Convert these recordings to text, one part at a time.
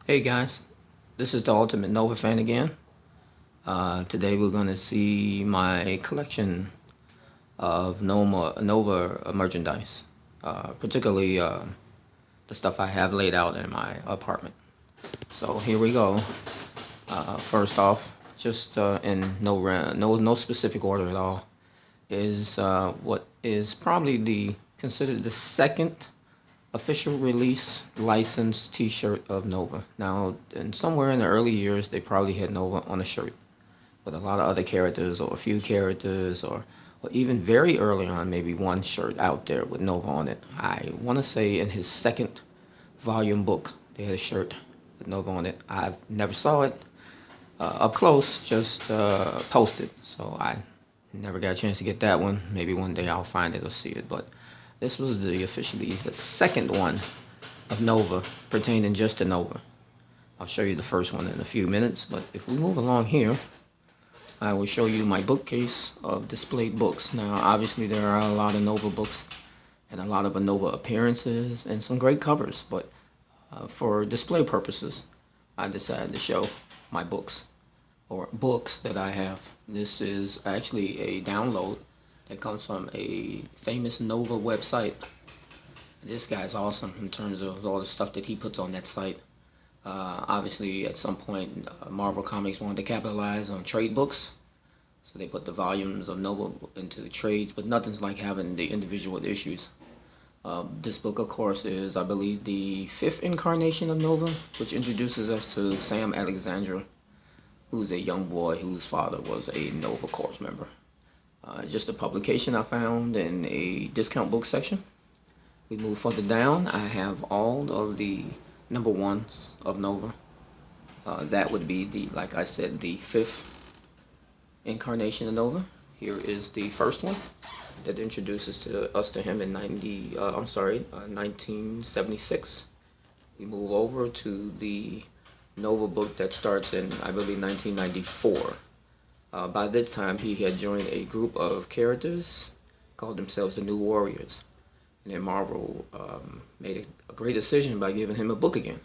Hey guys, this is the Ultimate Nova fan again. Today we're going to see my collection of Nova merchandise, particularly the stuff I have laid out in my apartment. So here we go. First off, just in no specific order at all, is what is probably considered the second official release licensed T-shirt of Nova. Now, somewhere in the early years, they probably had Nova on a shirt, but a lot of other characters, or a few characters, or even very early on, maybe one shirt out there with Nova on it. I want to say in his second volume book, they had a shirt with Nova on it. I never saw it up close, just posted, so I never got a chance to get that one. Maybe one day I'll find it or see it, but this was officially the second one of Nova, pertaining just to Nova. I'll show you the first one in a few minutes, but if we move along here, I will show you my bookcase of displayed books. Now, obviously, there are a lot of Nova books and a lot of Nova appearances and some great covers, but for display purposes, I decided to show my books, or books that I have. This is actually a download that comes from a famous Nova website. This guy's awesome in terms of all the stuff that he puts on that site. Obviously, at some point, Marvel Comics wanted to capitalize on trade books, so they put the volumes of Nova into trades, but nothing's like having the individual issues. This book, of course, is, I believe, the fifth incarnation of Nova, which introduces us to Sam Alexander, who's a young boy whose father was a Nova Corps member. Just a publication I found in a discount book section. We move further down. I have all of the number ones of Nova. That would be like I said, the fifth incarnation of Nova. Here is the first one that introduces us to him in 1976. We move over to the Nova book that starts in, I believe, 1994. By this time, he had joined a group of characters called themselves the New Warriors. And then Marvel made a great decision by giving him a book again.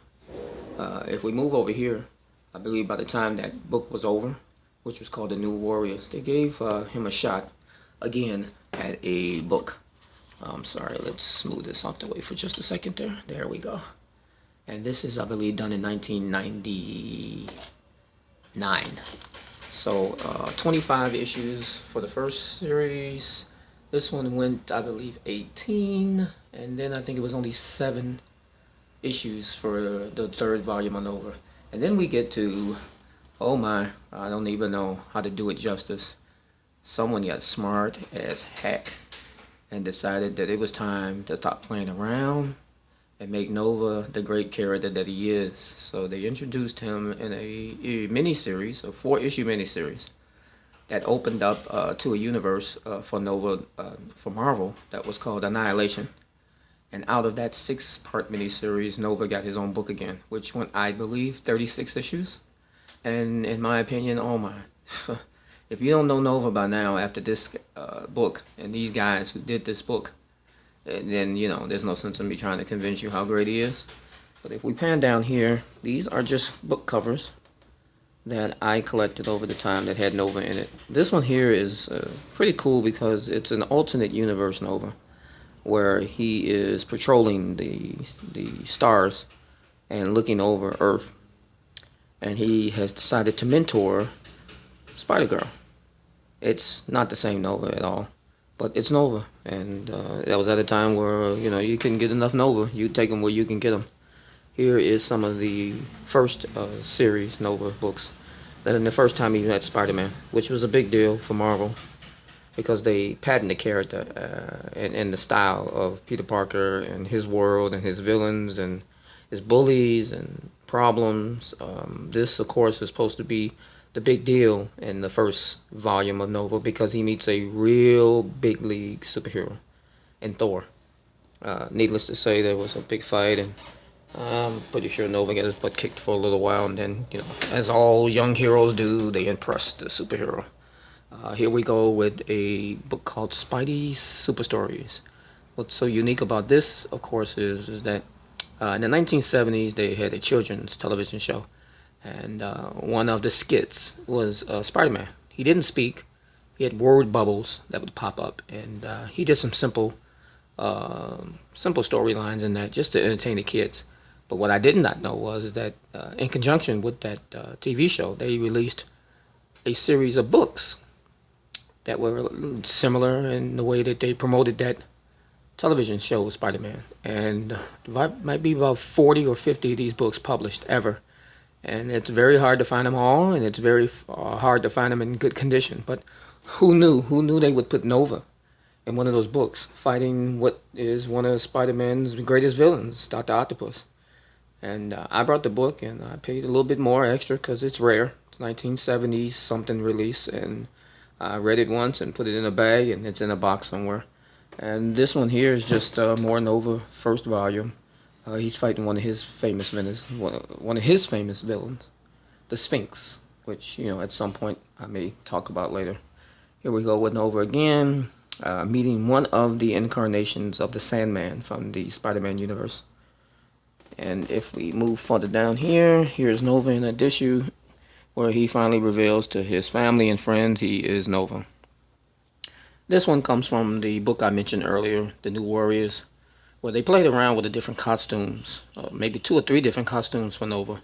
If we move over here, I believe by the time that book was over, which was called the New Warriors, they gave him a shot again at a book. Sorry, let's smooth this off the way for just a second there. There we go. And this is, I believe, done in 1999. So 25 issues for the first series. This one went, I believe, 18, and then I think it was only 7 issues for the third volume on over. And then we get to, oh my, I don't even know how to do it justice. Someone got smart as heck and decided that it was time to stop playing around and make Nova the great character that he is. So they introduced him in a miniseries, a 4-issue miniseries, that opened up to a universe for Nova, for Marvel, that was called Annihilation. And out of that 6-part miniseries, Nova got his own book again, which went, I believe, 36 issues. And in my opinion, oh my, if you don't know Nova by now after this book, and these guys who did this book, then, you know, there's no sense in me trying to convince you how great he is. But if we pan down here, these are just book covers that I collected over the time that had Nova in it. This one here is pretty cool because it's an alternate universe Nova, where he is patrolling the stars and looking over Earth. And he has decided to mentor Spider-Girl. It's not the same Nova at all, but it's Nova. And that was at a time where, you know, you couldn't get enough Nova. You take them where you can get them. Here is some of the first series Nova books. And the first time he met Spider-Man, which was a big deal for Marvel, because they patented the character and the style of Peter Parker and his world and his villains and his bullies and problems. This, of course, is supposed to be the big deal in the first volume of Nova, because he meets a real big league superhero in Thor. Needless to say, there was a big fight, and I'm pretty sure Nova got his butt kicked for a little while, and then, you know, as all young heroes do, they impress the superhero. Here we go with a book called Spidey's Super Stories. What's so unique about this, of course, is that In the 1970s, they had a children's television show, and one of the skits was Spider-Man. He didn't speak. He had word bubbles that would pop up, and he did some simple storylines in that just to entertain the kids. But what I did not know was is that in conjunction with that TV show, they released a series of books that were similar in the way that they promoted that television show Spider-Man. And might be about 40 or 50 of these books published ever. And it's very hard to find them all, and it's very hard to find them in good condition. But who knew? Who knew they would put Nova in one of those books, fighting what is one of Spider-Man's greatest villains, Dr. Octopus. And I brought the book, and I paid a little bit more extra because it's rare. It's 1970s something release, and I read it once and put it in a bag, and it's in a box somewhere. And this one here is just more Nova first volume. He's fighting one of his famous villains, the Sphinx, which at some point I may talk about later. Here we go with Nova again, meeting one of the incarnations of the Sandman from the Spider-Man universe. And if we move further down here, here's Nova in a issue where he finally reveals to his family and friends he is Nova. This one comes from the book I mentioned earlier, The New Warriors, where they played around with the different costumes, maybe 2 or 3 different costumes for Nova.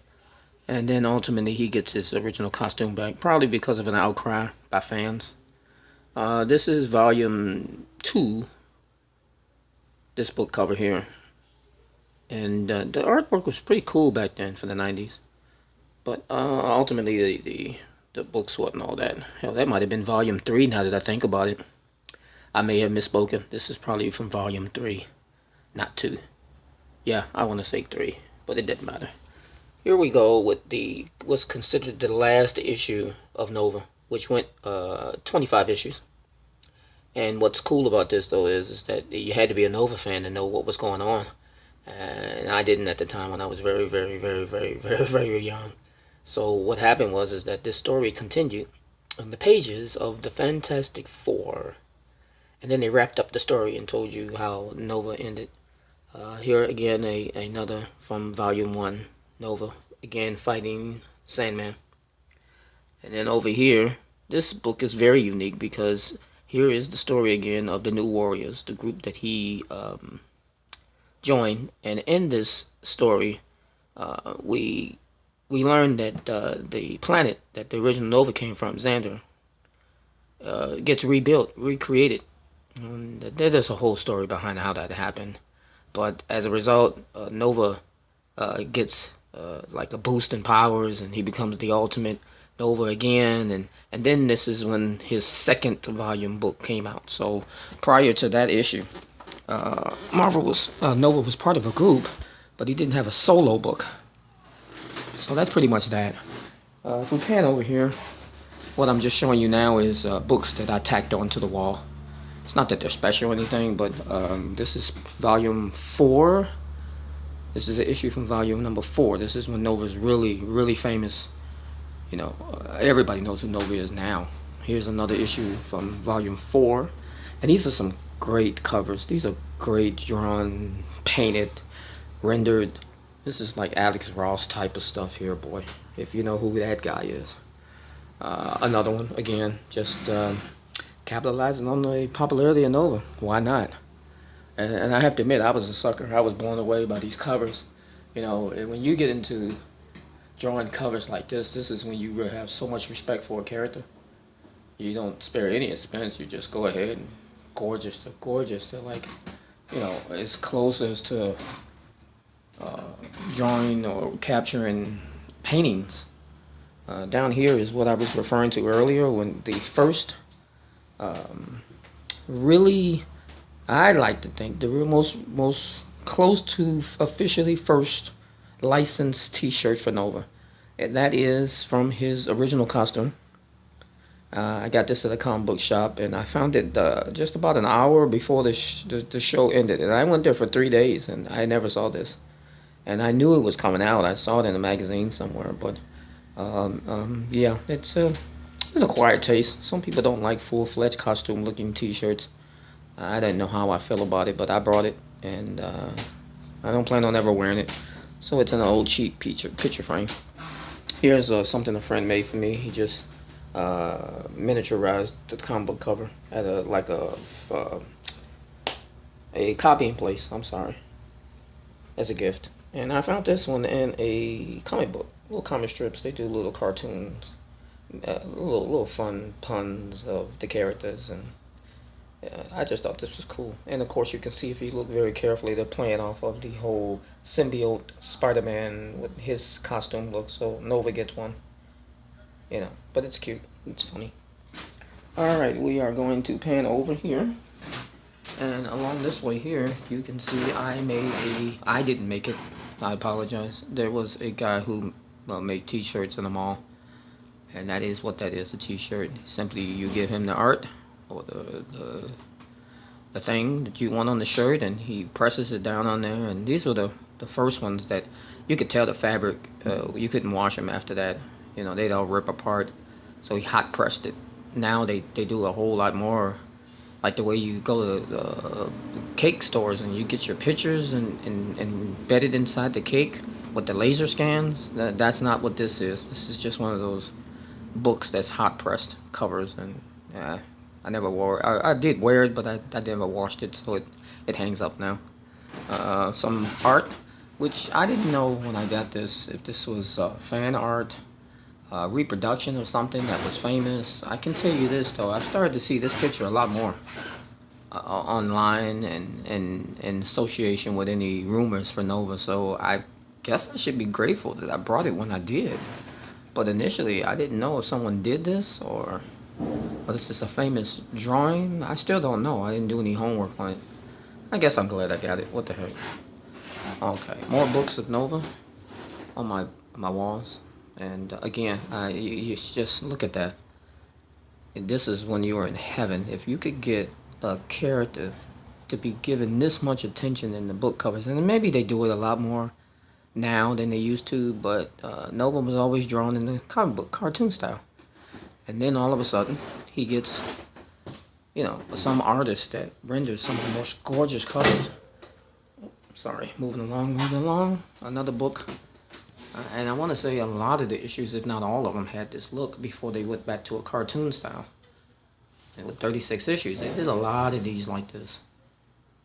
And then ultimately he gets his original costume back, probably because of an outcry by fans. This is volume 2, this book cover here. And the artwork was pretty cool back then for the 90s. But ultimately the books wasn't all that. Hell, that might have been volume 3 now that I think about it. I may have misspoken. This is probably from volume 3, not 2. Yeah, I want to say 3, but it didn't matter. Here we go with what's considered the last issue of Nova, which went 25 issues. And what's cool about this though is that you had to be a Nova fan to know what was going on. And I didn't at the time when I was very, very, very, very, very, very young. So what happened was that this story continued on the pages of the Fantastic Four. And then they wrapped up the story and told you how Nova ended. Here again, another from Volume 1, Nova, again fighting Sandman. And then over here, this book is very unique because here is the story again of the New Warriors, the group that he joined. And in this story, we learned that the planet that the original Nova came from, Xander, gets rebuilt, recreated. And there's a whole story behind how that happened. But as a result, Nova gets like a boost in powers, and he becomes the ultimate Nova again. And then this is when his second volume book came out. So prior to that issue, Nova was part of a group, but he didn't have a solo book. So that's pretty much that. If we pan over here, what I'm just showing you now is books that I tacked onto the wall. It's not that they're special or anything, but this is volume 4. This is an issue from volume number 4. This is when Nova's really, really famous. Everybody knows who Nova is now. Here's another issue from volume 4. And these are some great covers. These are great drawn, painted, rendered. This is like Alex Ross type of stuff here, boy. If you know who that guy is. Another one, again, just capitalizing on the popularity of Nova. Why not? And I have to admit, I was a sucker. I was blown away by these covers. And when you get into drawing covers like this is when you really have so much respect for a character. You don't spare any expense. You just go ahead and gorgeous. They're gorgeous. They're like, as close as to drawing or capturing paintings. Down here is what I was referring to earlier when the first really, I like to think the most close to officially first licensed t-shirt for Nova, and that is from his original costume. I got this at a comic book shop, and I found it just about an hour before the show ended, and I went there for 3 days, and I never saw this, and I knew it was coming out. I saw it in a magazine somewhere, but yeah, it's an acquired taste. Some people don't like full-fledged costume-looking t-shirts. I didn't know how I feel about it, but I brought it, and I don't plan on ever wearing it. So it's an old cheap picture frame. Here's something a friend made for me. He just miniaturized the comic book cover at a copying place. I'm sorry, as a gift. And I found this one in a comic book, little comic strips. They do little cartoons, little fun puns of the characters, and I just thought this was cool. And of course, you can see if you look very carefully, they're playing off of the whole symbiote Spider-Man with his costume look. So Nova gets one, but it's cute. It's funny. All right, we are going to pan over here, and along this way here, you can see I didn't make it. I apologize. There was a guy who made t-shirts in the mall, and that is what that is, a t-shirt. Simply, you give him the art or the thing that you want on the shirt, and he presses it down on there. And these were the first ones that you could tell the fabric, you couldn't wash them after that. They'd all rip apart. So he hot pressed it. Now they do a whole lot more, like the way you go to the cake stores and you get your pictures and embedded inside the cake with the laser scans. That's not what this is. This is just one of those books that's hot pressed covers, and I never wore it. I did wear it, but I never washed it, so it hangs up now. Some art, which I didn't know when I got this, if this was fan art, reproduction of something that was famous. I can tell you this though, I've started to see this picture a lot more online and in association with any rumors for Nova, so I guess I should be grateful that I brought it when I did. But initially I didn't know if someone did this or this is a famous drawing. I still don't know. I didn't do any homework on it. I guess I'm glad I got it. What the heck. Okay, more books of Nova on my walls. And again, you just look at that. And this is when you are in heaven. If you could get a character to be given this much attention in the book covers, and maybe they do it a lot more now than they used to, but Nova was always drawn in the comic book cartoon style. And then all of a sudden, he gets, some artist that renders some of the most gorgeous covers. Sorry, moving along. Another book. And I want to say a lot of the issues, if not all of them, had this look before they went back to a cartoon style. And with 36 issues, they did a lot of these like this.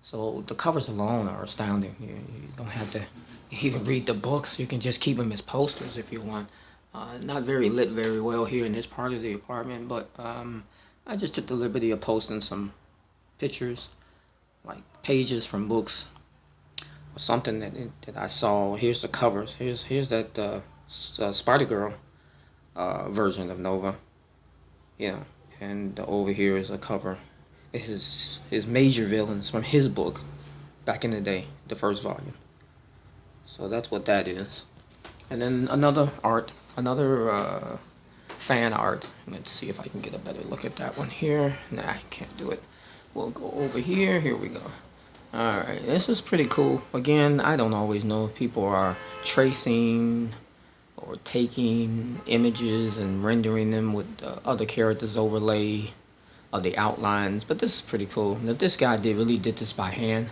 So the covers alone are astounding. You don't have to even read the books. You can just keep them as posters if you want. Not very lit very well here in this part of the apartment, but I just took the liberty of posting some pictures, like pages from books, or something that I saw. Here's the covers. Here's that Spider-Girl version of Nova, and over here is a cover. It's his major villains from his book back in the day, the first volume. So that's what that is. And then another fan art. Let's see if I can get a better look at that one here. Nah, I can't do it. We'll go over here. Here we go. Alright, this is pretty cool. Again, I don't always know if people are tracing or taking images and rendering them with other characters overlay of the outlines, but this is pretty cool. And if this guy really did this by hand,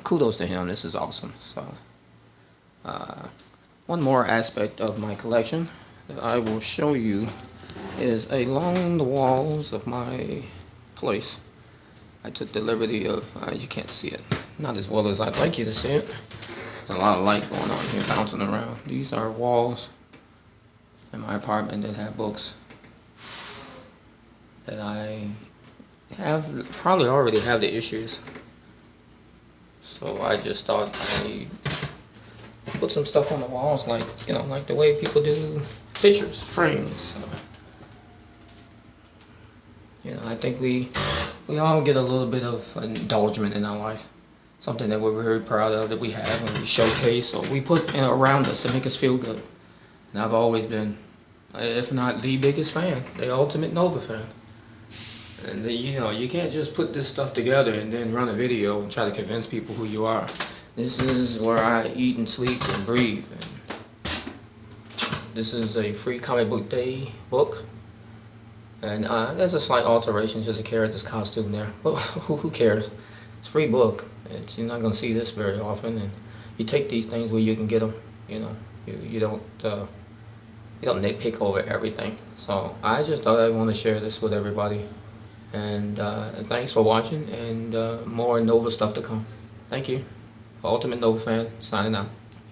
kudos to him. This is awesome. So, one more aspect of my collection that I will show you is along the walls of my place. I took the liberty of, you can't see it, not as well as I'd like you to see it. There's a lot of light going on here, bouncing around. These are walls in my apartment that have books that I probably already have the issues. So I just thought I'd put some stuff on the walls, like the way people do pictures, frames. I think we all get a little bit of indulgence in our life, something that we're very proud of that we have, and we showcase or we put around us to make us feel good. And I've always been, if not the biggest fan, the ultimate Nova fan. And you can't just put this stuff together and then run a video and try to convince people who you are. This is where I eat and sleep and breathe. And this is a free comic book day book. And there's a slight alteration to the character's costume there. But who cares? It's a free book. You're not going to see this very often. And you take these things where you can get them. You know, you don't nitpick over everything. So I just thought I want to share this with everybody. And thanks for watching, and more Nova stuff to come. Thank you. Ultimate Nova fan signing out.